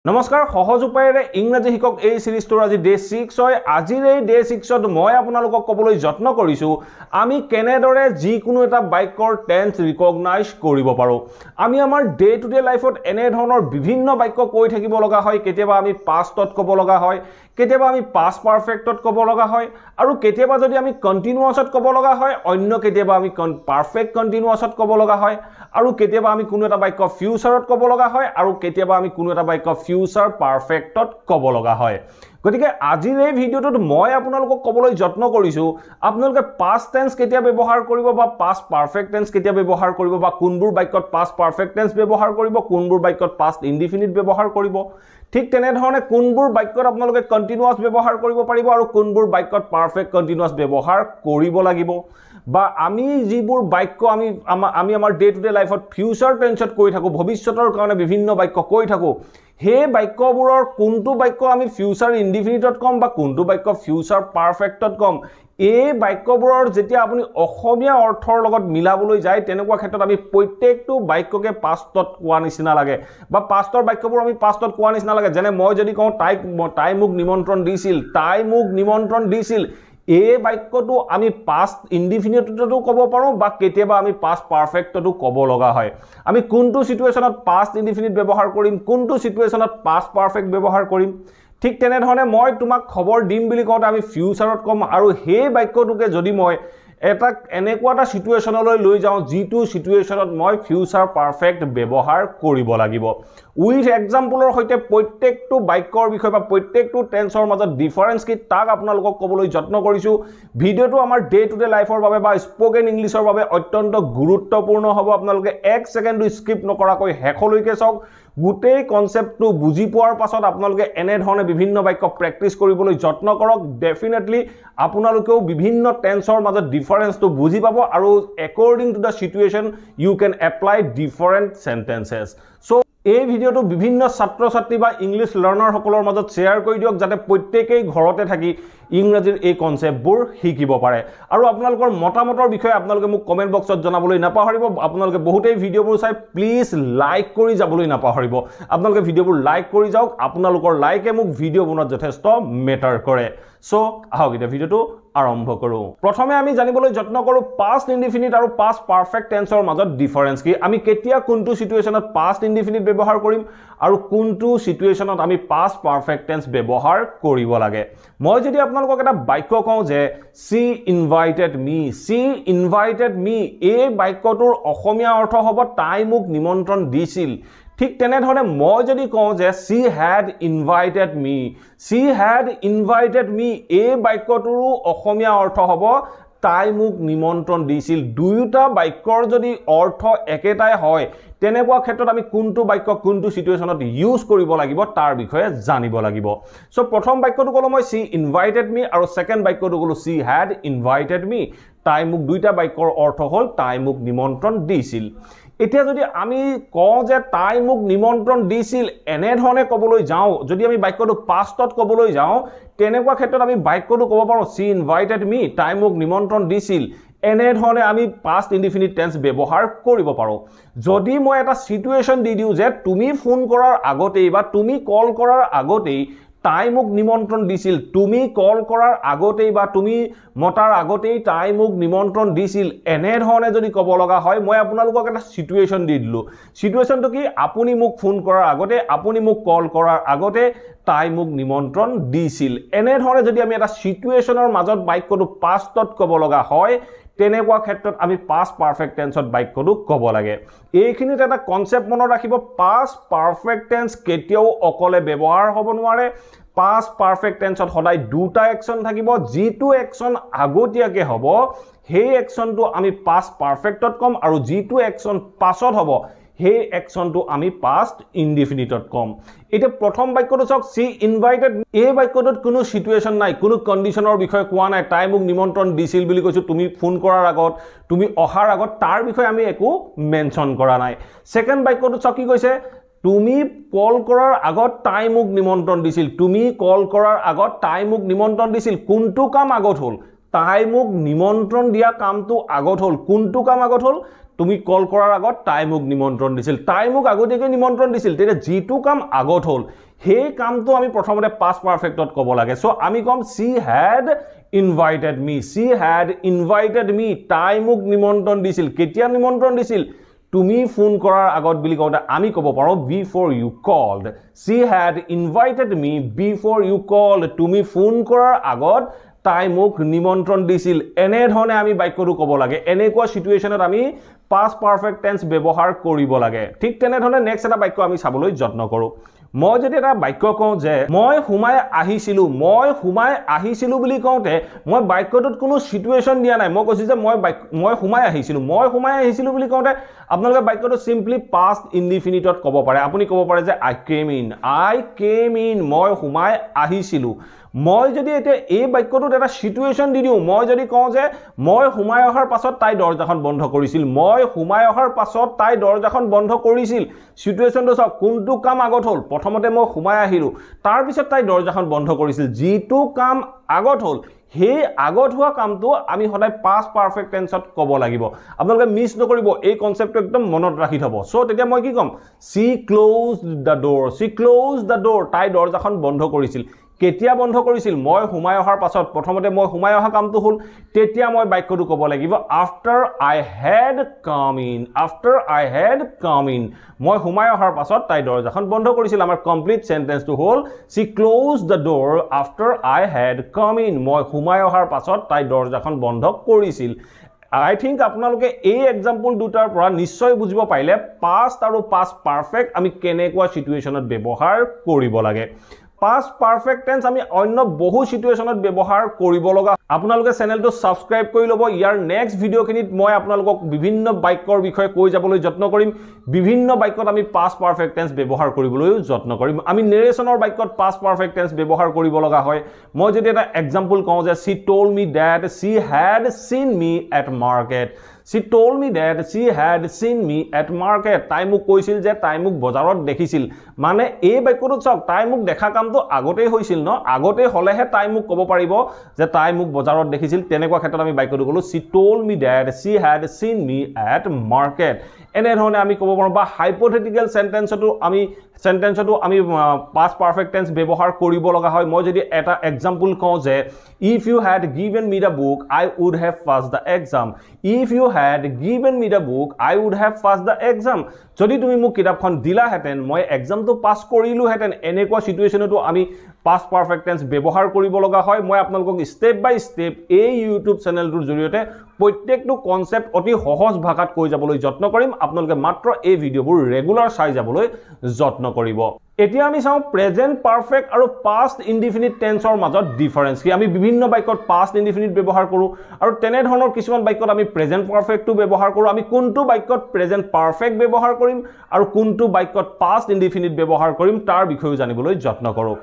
নমস্কাৰ সহজ উপায়েৰে ইংৰাজী শিকক এই সিৰিজটোৰ আজি ডে 6 হয় আজিৰ এই ডে 6ত মই আপোনালোকক ক'বলৈ যত্ন কৰিছো আমি কেনেদৰে যিকোনো এটা বাক্যৰ টেন্স ৰিকগনাইজ কৰিব পাৰো আমি আমাৰ ডে টু ডে লাইফত এনে ধৰণৰ বিভিন্ন বাক্য কৈ থাকিব লগা হয় কেতিয়াবা আমি পাষ্টত ক'ব লগা হয় কেতিয়াবা আমি পাষ্ট পাৰফেক্টত ক'ব লগা হয় আৰু কেতিয়াবা যদি আমি কন্টিনিউয়াছত ক'ব লগা হয় অন্য কেতিয়াবা আমি পাৰফেক্ট কন্টিনিউয়াছত ক'ব লগা হয় আৰু কেতিয়াবা আমি কোনো এটা বাক্য ফিউচাৰত ক'ব লগা হয় আৰু কেতিয়াবা আমি কোনো এটা বাক্য ফিউচাৰ পাৰফেক্টত ক'ব লগা হয় গতিকে আজিৰ এই ভিডিওটোত মই আপোনালোকক ক'বলৈ যত্ন কৰিছো আপোনালোকে পাষ্ট টেন্স কেতিয়া ব্যৱহাৰ কৰিব বা পাষ্ট পাৰফেক্ট টেন্স কেতিয়া ব্যৱহাৰ কৰিব বা কোনবোৰ বাক্যত পাষ্ট পাৰফেক্ট টেন্স ব্যৱহাৰ কৰিব কোনবোৰ বাক্যত পাষ্ট ইনডিফিনিট ব্যৱহাৰ কৰিব ঠিক তেনে ধৰণে কোনবোৰ বাক্যত আপোনালোকে কন্টিনিউয়াছ ব্যৱহাৰ কৰিব পাৰিব আৰু কোনবোৰ বাক্যত পাৰফেক্ট কন্টিনিউয়াছ ব্যৱহাৰ কৰিব লাগিব বা আমি যিবোৰ বাক্য আমি আমাৰ ডে টু ডে লাইফত ফিউচাৰ টেন্সত কৈ থাকো ভৱিষ্যতৰ কাৰণে বিভিন্ন বাক্য কৈ থাকো হে বাক্যবোৰৰ কোনটো বাক্য আমি ফিউচাৰ ইনডিফিনিটত কম বা কোনটো বাক্য ফিউচাৰ পাৰফেক্টত কম এই বাক্যবোৰৰ যেতিয়া আপুনি অসমীয়া অৰ্থৰ লগত মিলাবলৈ যায় তেনেকুৱা ক্ষেত্ৰত আমি প্ৰত্যেকটো বাক্যকে পাষ্টত কোৱা নিচিনা লাগে বা পাষ্টৰ বাক্যবোৰ আমি পাষ্টত কোৱা নিচিনা লাগে যেনে মই যদি কওঁ তাই মোক নিমন্ত্ৰণ দিছিল এই বাক্যটো আমি পাষ্ট ইনডিফিনিটতো ক'ব পাৰো বা কেতিয়াবা আমি পাষ্ট পাৰফেক্টতো ক'ব লগা হয় আমি কোনটো সিচুৱেশনত পাষ্ট ইনডিফিনিট ব্যৱহাৰ কৰিম কোনটো সিচুৱেশনত পাষ্ট পাৰফেক্ট ব্যৱহাৰ কৰিম ঠিক তেনে ধৰণে মই তোমাক খবৰ দিম বুলি কওঁতে আমি ফিউচাৰত কম আৰু সেই বাক্যটোকে যদি মই এনেকুৱা এটা সিচুৱেশনলৈ লৈ যাওঁ যিটো সিচুৱেশনত মই ফিউচাৰ পাৰফেক্ট ব্যৱহাৰ কৰিব লাগিব উইথ এক্সাম্পলৰ সৈতে প্ৰত্যেকটো বাক্যৰ বিষয় বা প্ৰত্যেকটো টেন্সৰ মাজত ডিফাৰেন্স কি তাক আপোনালোকক ক'বলৈ যত্ন কৰিছো ভিডিওটো আমাৰ ডে টু ডে লাইফৰ বাবে বা স্পোকেন ইংলিছৰ বাবে অত্যন্ত গুৰুত্বপূৰ্ণ হ'ব আপোনালোকে এক সেকেন্ডো স্কিপ নকৰাকৈ হেখলৈকে চাওক গোটেই কনসেপ্টটো বুজি পোৱাৰ পাছত আপোনালোকে এনে ধৰণে বিভিন্ন বাক্য প্ৰেক্টিস কৰিবলৈ যত্ন কৰক ডেফিনেটলি আপোনালোকেও বিভিন্ন টেন্সৰ মাজত ডিফাৰেন্সটো বুজি পাব আৰু according to the situation you can apply different sentences so এই ভিডিওটো বিভিন্ন ছাত্ৰ ছাত্ৰী বা ইংলিশ লাৰ্নাৰ সকলৰ মাজত শেয়াৰ কৰি দিয়ক যাতে প্ৰত্যেকই ঘৰতে থাকি ইংৰাজীৰ এই কনসেপ্টবোৰ শিকিব পাৰে আৰু আপোনালোকৰ মতামতৰ বিষয়ে আপোনালোকে মোক কমেন্ট বক্সত জনাবলৈ নাপাহৰিব আপোনালোকে বহুতেই ভিডিওবোৰ চাই প্লিজ লাইক কৰি যাবলৈ নাপাহৰিব আপোনালোকে ভিডিওবোৰ লাইক কৰি যাওক আপোনালোকৰ লাইকে মোক ভিডিও বনোৱাত যথেষ্ট মেটাৰ কৰে সো আহক এটা ভিডিওটো আৰম্ভ কৰো প্ৰথমে আমি জানিবলৈ যত্ন কৰো পাষ্ট ইনডিফিনিট আৰু পাষ্ট পাৰফেক্ট টেন্সৰ মাজত ডিফাৰেন্স কি আমি কেতিয়া কোনটো সিচুৱেশনত পাষ্ট ইনডিফিনিট ব্যৱহাৰ কৰিম আৰু কোনটো সিচুৱেশনত আমি পাষ্ট পাৰফেক্ট টেন্স ব্যৱহাৰ কৰিব লাগে মই যদি আপোনালোকক এটা বাক্য কওঁ যে she invited me এই বাক্যটোৰ অসমীয়া অৰ্থ হ'ব তাই মোক নিমন্ত্ৰণ দিছিল ঠিক তেনে ধৰণে মই যদি কওঁ যে she had invited me এই বাক্যটোৰ অসমীয়া অৰ্থ হ'ব তাই মোক নিমন্ত্ৰণ দিছিল দুয়োটা বাক্যৰ যদি অৰ্থ একেটাই হয় তেনেকুৱা ক্ষেত্ৰত আমি কোনটো বাক্য কোনটো সিচুৱেশনত ইউজ কৰিব লাগিব তাৰ বিষয়ে জানিব লাগিব সো প্ৰথম বাক্যটো ক'লো মই she invited me আৰু সেকেন্ড বাক্যটো ক'লো she had invited me তাই মোক দুইটা বাক্যৰ অৰ্থ হ'ল তাই মোক নিমন্ত্ৰণ দিছিল এতিয়া যদি আমি কওঁ যে তাই মোক নিমন্ত্ৰণ দিছিল এনে ধৰণে ক'বলৈ যাওঁ যদি আমি বাক্যটো পাষ্টত ক'বলৈ যাওঁ তেনেকুৱা ক্ষেত্ৰত আমি বাক্যটো ক'ব পাৰো she invited me তাই মোক নিমন্ত্ৰণ দিছিল এনে ধৰণে আমি পাষ্ট ইনডিফিনিট টেন্স ব্যৱহাৰ কৰিব পাৰো যদি মই এটা সিচুৱেশন দি দিও যে তুমি ফোন কৰাৰ আগতেই বা তুমি কল কৰাৰ আগতেই তাই মোক নিমন্ত্ৰণ দিছিল তুমি কল কৰাৰ আগতেই বা তুমি মতাৰ আগতেই তাই মোক নিমন্ত্ৰণ দিছিল এনে ধৰণে যদি ক'ব লগা হয় মই আপোনালোকক এটা সিচুৱেশন দি দিলো সিচুৱেশনটো কি আপুনি মোক ফোন কৰাৰ আগতে আপুনি মোক কল কৰাৰ আগতে তাই মোক নিমন্ত্ৰণ দিছিল এনে ধৰণে যদি আমি এটা সিচুৱেশনৰ মাজত বাক্যটো পাষ্টত ক'ব লগা হয় তেনেকুৱা ক্ষেত্ৰত আমি পাষ্ট পাৰফেক্ট টেন্সত বাক্যটো ক'ব লাগে এইখিনিত এটা কনসেপ্ট মনত ৰাখিব পাষ্ট পাৰফেক্ট টেন্স কেতিয়াও অকলে ব্যৱহাৰ হ'ব নোৱাৰে পাষ্ট পাৰফেক্ট টেন্সত সদায় দুটা একচন থাকিব যিটো একচন আগতীয়াকে হ'ব সেই একচনটো আমি পাষ্ট পাৰফেক্টত কম আৰু যিটো একচন পাছত হ'ব হে একচনটো আমি পাষ্ট ইনডিফিনিটত কম এতিয়া প্ৰথম বাক্যটো চাওক she invited এই বাক্যটোত কোনো সিচুৱেশন নাই কোনো কন্ডিশনৰ বিষয়ে কোৱা নাই তাই মোক নিমন্ত্ৰণ দিছিল বুলি কৈছো তুমি ফোন কৰাৰ আগত তুমি অহাৰ আগত তাৰ বিষয়ে আমি একো মেনশন কৰা নাই সেকেন্ড বাক্যটো চাওক কি কৈছে তুমি কল কৰাৰ আগত তাই মোক নিমন্ত্ৰণ দিছিল তুমি কল কৰাৰ আগত তাই মোক নিমন্ত্ৰণ দিছিল কোনটো কাম আগত হ'ল তাই মোক নিমন্ত্ৰণ দিয়া কামটো আগত হ'ল কোনটো কাম আগত হ'ল তুমি কল কৰাৰ আগত তাই মোক নিমন্ত্ৰণ দিছিল তাই মোক আগতীয়াকৈ নিমন্ত্ৰণ দিছিল তেতিয়া যেটো কাম আগত হ'ল সেই কামটো আমি প্ৰথমতে past perfectত ক'ব লাগে সো আমি কম she had invited me she had invited me তাই মোক নিমন্ত্ৰণ দিছিল কেতিয়া নিমন্ত্ৰণ দিছিল তুমি ফোন কৰাৰ আগত বুলি কওঁতে আমি ক'ব পাৰো before you called she had invited me before you called তুমি ফোন কৰাৰ আগত তাই মোক নিমন্ত্ৰণ দিছিল এনে ধৰণে আমি বাক্যটো ক'ব লাগে এনেকুৱা সিচুৱেচনত আমি past perfect tense ব্যৱহাৰ কৰিব লাগে ঠিক তেনে ধৰণে নেক্সট এটা বাক্য আমি চাবলৈ যত্ন কৰো মই যদি এটা বাক্য কওঁ যে মই হুমাই আহিছিলো বুলি কওঁতে মই বাক্যটোত কোনো সিচুৱেচন দিয়া নাই মই কৈছো যে মই হুমাই আহিছিলো বুলি কওঁতে আপোনালোকে বাক্যটো সিম্পলি past indefinite ক'ব পাৰে আপুনি ক'ব পাৰে যে I came in মই হুমাই আহিছিলো মই যদি এটা এই বাক্যটোত এটা সিচুৱেচন দি দিও মই যদি কওঁ যে মই হুমাই অহাৰ পাছত তাই দৰজাখন বন্ধ কৰিছিল মই হুমাই অহাৰ পাছত তাই দৰজাখন বন্ধ কৰিছিল সিচুৱেচনটো সব কোনটো কাম আগত হ'ল প্ৰথমতে মই হুমাই আহিলো তাৰ পিছত তাই দৰজাখন বন্ধ কৰিছিল যিটো কাম আগত হ'ল হে আগত হোৱা কামটো আমি সদায় past perfect tenseত ক'ব লাগিব আপোনালোকে মিছ নকৰিব এই কনসেপ্টটো একদম মনত ৰাখি থব সো তেতিয়া মই কি কম she closed the door তাই দৰজাখন বন্ধ কৰিছিল কেতিয়া বন্ধ কৰিছিল মই হুমাই অহাৰ পাছত প্ৰথমতে মই হুমাই অহা কামটো হ'ল তেতিয়া মই বাক্যটো ক'ব লাগিব after I had come in মই হুমাই অহাৰ পাছত তাই দৰজাখন বন্ধ কৰিছিল আমাৰ কমপ্লিট সেন্টেন্সটো হ'ল she closed the door after I had come in মই হুমাই অহাৰ পাছত তাই দৰজাখন বন্ধ কৰিছিল I think আপোনালোকে এই এক্সাম্পল দুটাৰ পৰা নিশ্চয় বুজিব পাৰিলে past আৰু past perfect আমি কেনেকুৱা সিচুৱেচনত ব্যৱহাৰ কৰিব লাগে past perfect tense আমি অন্য বহু সিচুৱেচনত ব্যৱহাৰ কৰিব লগা আপোনালোকে চেনেলটো সাবস্ক্ৰাইব কৰি লব ইয়াৰ নেক্সট ভিডিওখিনিত মই আপোনালোকক বিভিন্ন বাক্যৰ বিষয়ে কৈ যাবলৈ যত্ন কৰিম বিভিন্ন বাক্যত আমি past perfect tense ব্যৱহাৰ কৰিবলৈ যত্ন কৰিম আমি নেৰেশনৰ বাক্যত past perfect tense ব্যৱহাৰ কৰিব লগা হয় মই যদি এটা এক্সাম্পল কওঁ যে she told me that she had seen me at market তাই মোক কৈছিল যে তাই মোক বজাৰত দেখিছিল মানে এই বাক্যটো চাওক তাই মোক দেখা কামটো আগতেই হৈছিল ন আগতে হলেহে তাই মোক ক'ব পাৰিব যে তাই মোক বজাৰত দেখিছিল তেনেকুৱা ক্ষেত্ৰত আমি বাক্যটো কলো she told me that she had seen me at market এনে ধৰণে আমি ক'ব পাৰো বা হাইপোথেটিক্যাল সেন্টেন্সটো আমি past perfect tense ব্যৱহাৰ কৰিব লগা হয় মই যদি এটা এক্সাম্পল কওঁ যে if you had given me the book I would have passed the exam যদি তুমি মোক কিতাপখন দিলাহেতেন মই এক্সামটো পাস কৰিলোহেতেন এনেকুৱা সিচুৱেচনটো আমি past perfect tense ব্যৱহাৰ কৰিব লগা হয় মই আপোনালোকক স্টেপ বাই স্টেপ এই ইউটিউব চেনেলটোৰ জৰিয়তে প্ৰত্যেকটো কনসেপ্ট অতি সহজ ভাষাত কৈ যাবলৈ যত্ন কৰিম আপোনালোকে মাত্ৰ এই ভিডিওবোৰ ৰেগুলাৰ চাই যাবলৈ যত্ন কৰিব এতিয়া আমি চাও প্ৰেজেন্ট পাৰফেক্ট আৰু past indefinite tenseৰ মাজত ডিফাৰেন্স কি আমি বিভিন্ন বাক্যত past indefinite ব্যৱহাৰ কৰো আৰু তেনে ধৰণৰ কিছুমান বাক্যত আমি প্ৰেজেন্ট পাৰফেক্টটো ব্যৱহাৰ কৰো আমি কোনটো বাক্যত প্ৰেজেন্ট পাৰফেক্ট ব্যৱহাৰ কৰিম আৰু কোনটো বাক্যত past indefinite ব্যৱহাৰ কৰিম তাৰ বিষয়ে জানিবলৈ যত্ন কৰো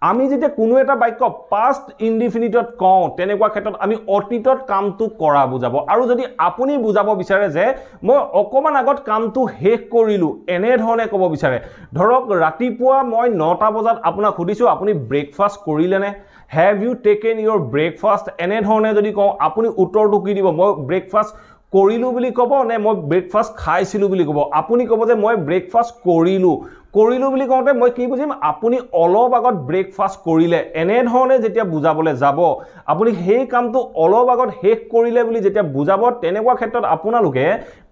আমি যেতিয়া কোনো এটা বাক্য past indefiniteত কওঁ তেনেকুৱা ক্ষেত্ৰত আমি অতীতত কামটো কৰা বুজাব আৰু যদি আপুনি বুজাব বিচাৰে যে মই অকমান আগত কামটো শেষ কৰিলো এনে ধৰণে ক'ব বিচাৰে ধৰক ৰাতিপুৱা মই 9টা বজাত আপোনাক খুদিছো আপুনি breakfast কৰিলেনে have you taken your breakfast এনে ধৰণে যদি কওঁ আপুনি উত্তৰটো কি দিব মই ব্ৰেকফাষ্ট কৰিলো বুলি ক'ব নে মই ব্ৰেকফাষ্ট খাইছিলো বুলি ক'ব আপুনি ক'ব যে মই ব্ৰেকফাষ্ট কৰিলো বুলি কওঁতে মই কি বুজিম আপুনি অলপ আগত ব্ৰেকফাষ্ট কৰিলে এনে ধৰণে যেতিয়া বুজাবলৈ যাব আপুনি সেই কামটো অলপ আগত শেষ কৰিলে বুলি যেতিয়া বুজাব তেনেকুৱা ক্ষেত্ৰত আপোনালোকে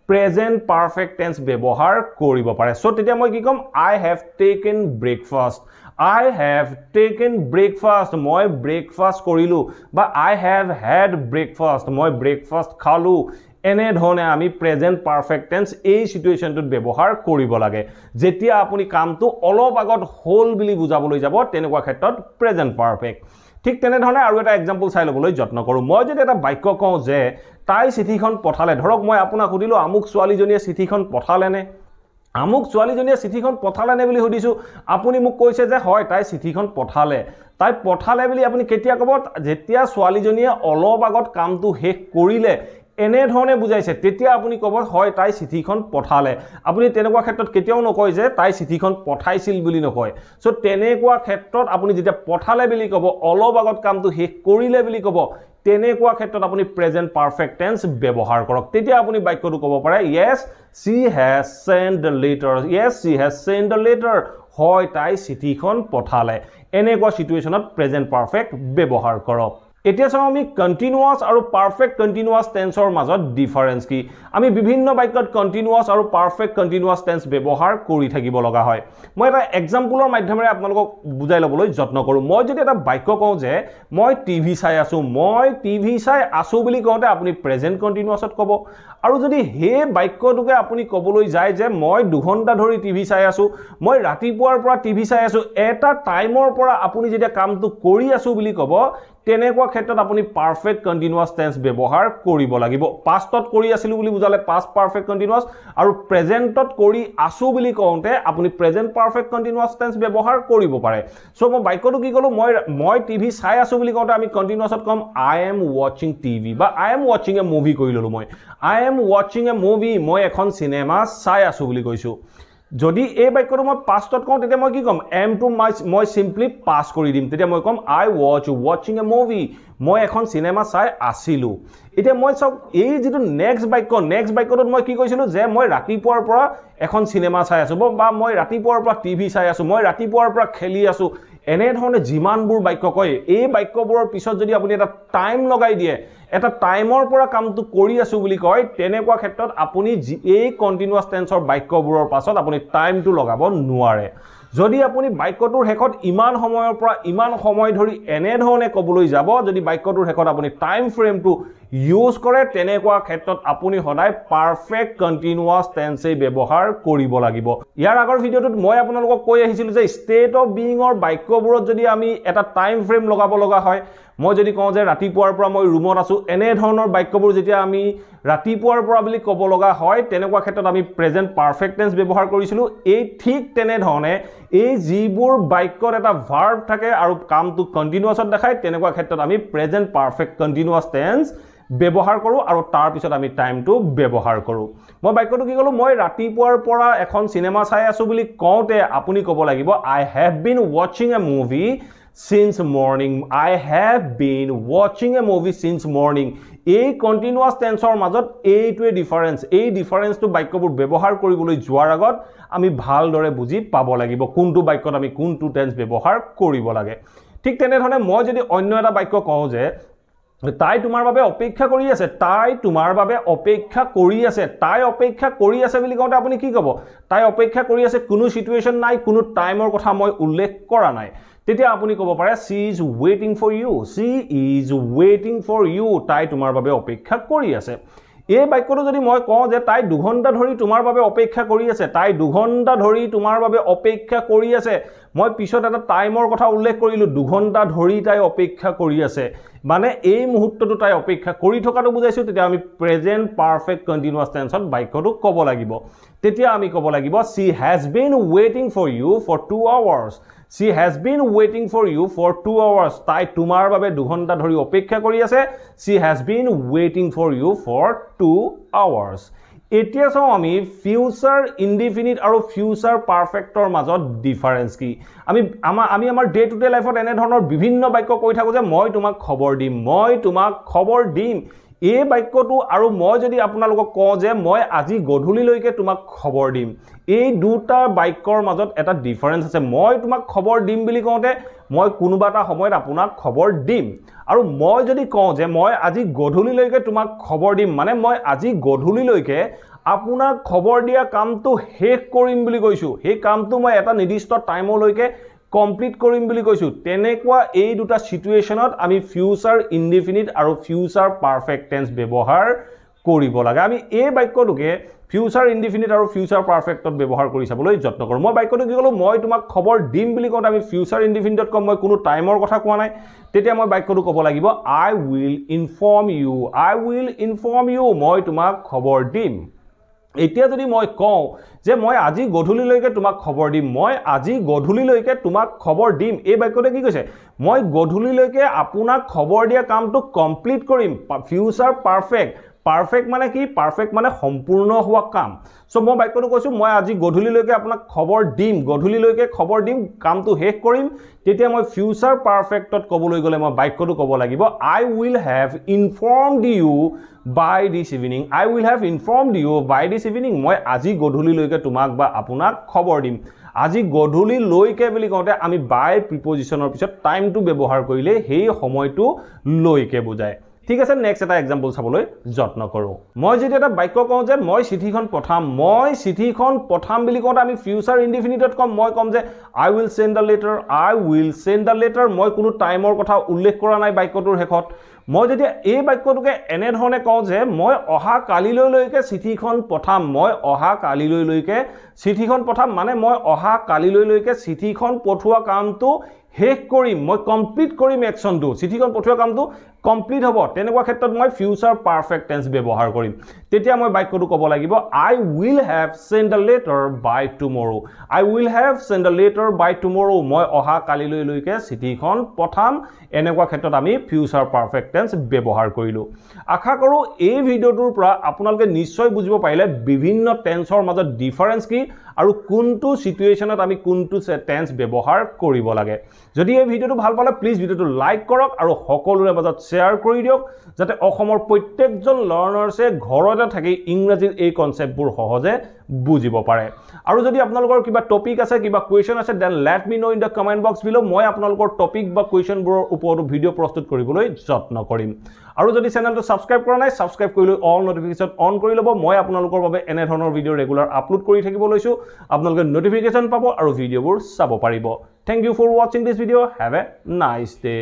present perfect tense ব্যৱহাৰ কৰিব পাৰে সো তেতিয়া মই কি কম I have taken breakfast মই ব্ৰেকফাষ্ট কৰিলো বা I have had breakfast মই ব্ৰেকফাষ্ট খালো এনে ধৰণে আমি প্ৰেজেন্ট পাৰফেক্ট টেন্স এই সিচুৱেচনটোত ব্যৱহাৰ কৰিব লাগে যেতিয়া আপুনি কামটো অলপ আগত হ'ল বুলি বুজাবলৈ যাব তেনেকুৱা ক্ষেত্ৰত প্ৰেজেন্ট পাৰফেক্ট ঠিক তেনে ধৰণে আৰু এটা এক্সাম্পল চাই লবলৈ যত্ন কৰো মই যদি এটা বাক্য কওঁ যে তাই চিঠিখন পঠালে ধৰক মই আপোনাক সুধিলো আমুক ছোৱালীজনীয়ে চিঠিখন পঠালেনে আমুক ছোৱালীজনীয়ে চিঠিখন পঠালেনে বুলি সুধিছো আপুনি মোক কৈছে যে হয় তাই চিঠিখন পঠালে তাই পঠালে বুলি আপুনি কেতিয়া ক'ব যেতিয়া ছোৱালীজনীয়ে অলপ আগত কামটো শেষ কৰিলে এনে ধৰণে বুজাইছে তেতিয়া আপুনি ক'ব হয় তাই চিঠিখন পঠালে আপুনি তেনেকুৱা ক্ষেত্ৰত কেতিয়াও নকয় যে তাই চিঠিখন পঠাইছিল বুলি নকয় সো তেনেকুৱা ক্ষেত্ৰত আপুনি যেতিয়া পঠালে বুলি ক'ব অলপ আগত কামটো শেষ কৰিলে বুলি ক'ব তেনেকুৱা ক্ষেত্ৰত আপুনি প্ৰেজেন্ট পাৰফেক্ট টেন্স ব্যৱহাৰ কৰক তেতিয়া আপুনি বাক্যটো ক'ব পাৰে yes she has sent the letter হয় তাই চিঠিখন পঠালে এনেকুৱা সিচুৱেশ্যনত প্ৰেজেন্ট পাৰফেক্ট ব্যৱহাৰ কৰক এতিয়া চাও আমি কন্টিনিউয়াস আৰু পাৰফেক্ট কন্টিনিউয়াস টেন্সৰ মাজত ডিফাৰেন্স কি আমি বিভিন্ন বাক্যত কন্টিনিউয়াস আৰু পাৰফেক্ট কন্টিনিউয়াস টেন্স ব্যৱহাৰ কৰি থাকিব লগা হয় মই এটা এক্সাম্পলৰ মাধ্যমেৰে আপোনালোকক বুজাই লবলৈ যত্ন কৰো মই যদি এটা বাক্য কওঁ যে মই টিভি চাই আছো বুলি কওঁতে আপুনি প্ৰেজেন্ট কন্টিনিউয়াসত ক'ব আৰু যদি হে বাক্যটোকে আপুনি ক'বলৈ যায় যে মই 2 ঘণ্টা ধৰি টিভি চাই আছো মই ৰাতিপুৱাৰ পৰা টিভি চাই আছো এটা টাইমৰ পৰা আপুনি যেতিয়া কামটো কৰি আছো বুলি ক'ব তেনেকুৱা ক্ষেত্ৰত আপুনি পাৰফেক্ট কন্টিনিউয়াস টেন্স ব্যৱহাৰ কৰিব লাগিব পাষ্টত কৰি আছিলো বুলি বুজালে পাষ্ট পাৰফেক্ট কন্টিনিউয়াস আৰু প্ৰেজেন্টত কৰি আছো বুলি কওঁতে আপুনি প্ৰেজেন্ট পাৰফেক্ট কন্টিনিউয়াস টেন্স ব্যৱহাৰ কৰিব পাৰে সো মই বাক্যটো কি কলো মই টিভি চাই আছো বুলি কওঁতে আমি কন্টিনিউয়াসত কম আই এম ওয়াচিং টিভি বা I am watching a movie কৰি ললো মই I am watching a movie মই এখন সিনেমা চাই আছো বুলি কৈছো যদি এই বাক্যটো মই পাষ্টত কওঁ তেতিয়া মই কি কম এম টু মই সিম্পলি পাস কৰি দিম তেতিয়া মই কম আই ওয়াচ ওয়াচিং এ মুভি মই এখন সিনেমা চাই আছিলো এতিয়া মই সব এই যেটো নেক্সট বাক্যটোত মই কি কৈছিলো যে মই ৰাতিপুৱাৰ পৰা এখন সিনেমা চাই আছো বা মই ৰাতিপুৱাৰ পৰা টিভি চাই আছো মই ৰাতিপুৱাৰ পৰা খেলি আছো এনে ধৰণে জিমানবোৰ বাক্য কয় এই বাক্যবোৰৰ পিছত যদি আপুনি এটা টাইম লগাই দিয়ে এটা টাইমৰ পৰা কামটো কৰি আছো বুলি কয় তেনেকুৱা ক্ষেত্ৰত আপুনি এই কন্টিনিউয়াস টেন্সৰ বাক্যবোৰৰ পাছত আপুনি টাইমটো লগাব নোৱাৰে যদি আপুনি বাক্যটোৰ হেকত ইমান সময়ৰ পৰা ইমান সময় ধৰি এনে ধৰণে কবলৈ যাব যদি বাক্যটোৰ হেকত আপুনি টাইম ফ্ৰেমটো ইউজ কৰে তেনেকুৱা ক্ষেত্ৰত আপুনি সদায় পাৰফেক্ট কন্টিনিউয়াস টেন্সে ব্যৱহাৰ কৰিব লাগিব ইয়াৰ আগৰ ভিডিওটোত মই আপোনালোকক কৈ আহিছিলো যে ষ্টেট অফ বিইংৰ বাক্যবোৰত যদি আমি এটা টাইম ফ্ৰেম লগাব লগা হয় মই যদি কওঁ যে ৰাতিপুৱাৰ পৰা মই ৰুমত আছো এনে ধৰণৰ বাক্যবোৰ যেতিয়া আমি ৰাতিপুৱাৰ পৰা বুলি ক'ব লগা হয় তেনেকুৱা ক্ষেত্ৰত আমি প্ৰেজেন্ট পাৰফেক্ট টেন্স ব্যৱহাৰ কৰিছিলো এই ঠিক তেনে ধৰণে এই যিবোৰ বাক্যত এটা ভাৰ্ব থাকে আৰু কামটো কন্টিনিউয়াসত দেখায় তেনেকুৱা ক্ষেত্ৰত আমি প্ৰেজেন্ট পাৰফেক্ট কন্টিনিউয়াস টেন্স ব্যৱহাৰ কৰো আৰু তাৰ পিছত আমি টাইমটো ব্যৱহাৰ কৰো মই বাক্যটো কি কলো মই ৰাতিপুৱাৰ পৰা এখন সিনেমা চাই আছো বুলি কওঁতে আপুনি ক'ব লাগিব I have been watching a movie since morning I have been watching a movie since morning এই কন্টিনিউয়াস টেন্সৰ মাজত এইটোৱে ডিফাৰেন্স এই ডিফাৰেন্সটো বাক্যবোৰ ব্যৱহাৰ কৰিবলৈ যোৱাৰ আগত আমি ভালদৰে বুজি পাব লাগিব কোনটো বাক্যত আমি কোনটো টেন্স ব্যৱহাৰ কৰিব লাগে ঠিক তেনে ধৰণে মই যদি অন্য এটা বাক্য কওঁ যে তাই তোমাৰ বাবে অপেক্ষা কৰি আছে তাই তোমাৰ বাবে অপেক্ষা কৰি আছে তাই অপেক্ষা কৰি আছে বুলি কওঁতে আপুনি কি ক'ব তাই অপেক্ষা কৰি আছে কোনো সিচুৱেশ্যন নাই কোনো টাইমৰ কথা মই উল্লেখ কৰা নাই তেতিয়া আপুনি ক'ব পাৰে she is waiting for you তাই তোমাৰ বাবে অপেক্ষা কৰি আছে এই বাক্যটো যদি মই কওঁ যে তাই 2 ঘণ্টা ধৰি তোমাৰ বাবে অপেক্ষা কৰি আছে তাই 2 ঘণ্টা ধৰি তোমাৰ বাবে অপেক্ষা কৰি আছে মই পিছত এটা টাইমৰ কথা উল্লেখ কৰিলো 2 ঘণ্টা ধৰি তাই অপেক্ষা কৰি আছে মানে এই মুহূৰ্তটো তাই অপেক্ষা কৰি থকাটো বুজাইছো তেতিয়া আমি প্ৰেজেন্ট পারফেক্ট কন্টিনিউয়াস টেন্সত বাক্যটো ক'ব লাগিব তেতিয়া আমি ক'ব লাগিব she has been waiting for you for 2 hours she has been waiting for you for 2 hours তাই তোমাৰ বাবে 2 ঘণ্টা ধৰি অপেক্ষা কৰি আছে she has been waiting for you for 2 hours এতিয়া চাও আমি ফিউচাৰ ইনডিফিনিট আৰু ফিউচাৰ পাৰফেক্টৰ মাজত ডিফাৰেন্স কি আমি আমাৰ ডে টু ডে লাইফত এনে ধৰণৰ বিভিন্ন বাক্য কৈ থাকো যে মই তোমাক খবৰ দিম এই বাক্যটো আৰু মই যদি আপোনালোকক কওঁ যে মই আজি গধূলিলৈকে তোমাক খবৰ দিম এই দুটা বাক্যৰ মাজত এটা ডিফাৰেন্স আছে মই তোমাক খবৰ দিম বুলি কওঁতে মই কোনোবা এটা সময়ত আপোনাক খবৰ দিম আৰু মই যদি কওঁ যে মই আজি গধূলিলৈকে তোমাক খবৰ দিম মানে মই আজি গধূলিলৈকে আপোনাক খবৰ দিয়া কামটো শেষ কৰিম বুলি কৈছো এই কামটো মই এটা নিৰ্দিষ্ট টাইমলৈকে কমপ্লিট কৰিম বুলি কৈছো তেনেকুৱা এই দুটা সিচুৱেশ্যনত আমি ফিউচাৰ ইনডিফিনিট আৰু ফিউচাৰ পাৰফেক্ট টেন্স ব্যৱহাৰ কৰিব লাগে আমি এই বাক্যটোকে ফিউচাৰ ইনডিফিনিট আৰু ফিউচাৰ পাৰফেক্টত ব্যৱহাৰ কৰি চাবলৈ যত্ন কৰো মই বাক্যটো কি কলো মই তোমাক খবৰ দিম বুলি কওঁতে আমি ফিউচাৰ ইনডিফিনিটত কম মই কোনো টাইমৰ কথা কোৱা নাই তেতিয়া মই বাক্যটো ক'ব লাগিব I will inform you মই তোমাক খবৰ দিম এতিয়া যদি মই কওঁ যে মই আজি গধূলিলৈকে তোমাক খবৰ দিম এই বাক্যতে কি কৈছে মই গধূলিলৈকে আপোনাক খবৰ দিয়া কামটো কমপ্লিট কৰিম ফিউচাৰ পাৰফেক্ট পাৰফেক্ট মানে কি পাৰফেক্ট মানে সম্পূৰ্ণ হোৱা কাম সো মই বাক্যটো কৈছো মই আজি গধূলিলৈকে আপোনাক খবৰ দিম গধূলিলৈকে খবৰ দিম কামটো শেষ কৰিম তেতিয়া মই ফিউচাৰ পারফেক্টত কবলৈ গলে মই বাক্যটো কব লাগিব I will have informed you by this evening I will have informed you by this evening মই আজি গধূলিলৈকে তোমাক বা আপোনাক খবৰ দিম আজি গধূলি লৈকে বুলি কওঁতে আমি বাই প্ৰিপজিশনৰ পিছত টাইমটো ব্যৱহাৰ কৰিলে হেই সময়টো লৈকে বুজায় ঠিক আছে নেক্সট এটা एग्जांपल চাবলৈ যত্ন কৰো মই যদি এটা বাক্য কওঁ যে মই চিঠিখন পঠাম বুলি কওঁতে আমি ফিউচাৰ ইনডিফিনিটত কম মই কম যে I will send the letter মই কোনো টাইমৰ কথা উল্লেখ কৰা নাই বাক্যটোৰ শেষত মই যদি এই বাক্যটোকে এনে ধৰণে কওঁ যে মই অহা কালিলৈকে চিঠিখন পঠাম মানে মই অহা কালিলৈকে চিঠিখন পঠোৱা কামটো শেষ কৰিম মই কমপ্লিট কৰিম একচনটো চিঠিখন পঠোৱা কামটো কমপ্লিট হ'ব তেনেকুৱা ক্ষেত্ৰত মই ফিউচাৰ পাৰফেক্ট টেন্স ব্যৱহাৰ কৰিম তেতিয়া মই বাক্যটো ক'ব লাগিব I will have sent the letter by tomorrow মই অহা কালিলৈকে চিঠিখন পঠাম এনেকুৱা ক্ষেত্ৰত আমি ফিউচাৰ পাৰফেক্ট টেন্স ব্যৱহাৰ কৰিলো আশা কৰো এই ভিডিওটোৰ পৰা আপোনালোকে নিশ্চয় বুজিব পাৰিলে বিভিন্ন টেন্সৰ মাজত ডিফাৰেন্স কি আৰু কোনটো সিচুৱেচনত আমি কোনটো টেন্স ব্যৱহাৰ কৰিব লাগে যদি এই ভিডিওটো ভাল পালে প্লিজ ভিডিওটো লাইক কৰক আৰু সকলোৰে মাজত শেয়াৰ কৰি দিয়ক যাতে অসমৰ প্ৰত্যেকজন লাৰ্নাৰছে ঘৰতে থাকি ইংৰাজীৰ এই কনসেপ্টবোৰ সহজে বুজিব পাৰে আৰু যদি আপোনালোকৰ কিবা টপিক আছে কিবা কোৱেশ্চন আছে then let me know in the comment box below মই আপোনালোকৰ টপিক বা কোৱেশ্চনবোৰৰ ওপৰত ভিডিও প্ৰস্তুত কৰিবলৈ যত্ন কৰিম আৰু যদি চেনেলটো সাবস্ক্ৰাইব কৰা নাই সাবস্ক্ৰাইব কৰি লৈ অল নটিফিকেশন অন কৰি ল'ব মই আপোনালোকৰ বাবে এনে ধৰণৰ ভিডিও ৰেগুলাৰ আপলোড কৰি থাকিব লৈছো আপোনালোকে নটিফিকেশন পাব আৰু ভিডিওবোৰ চাব পাৰিব thank you for watching this video have a nice day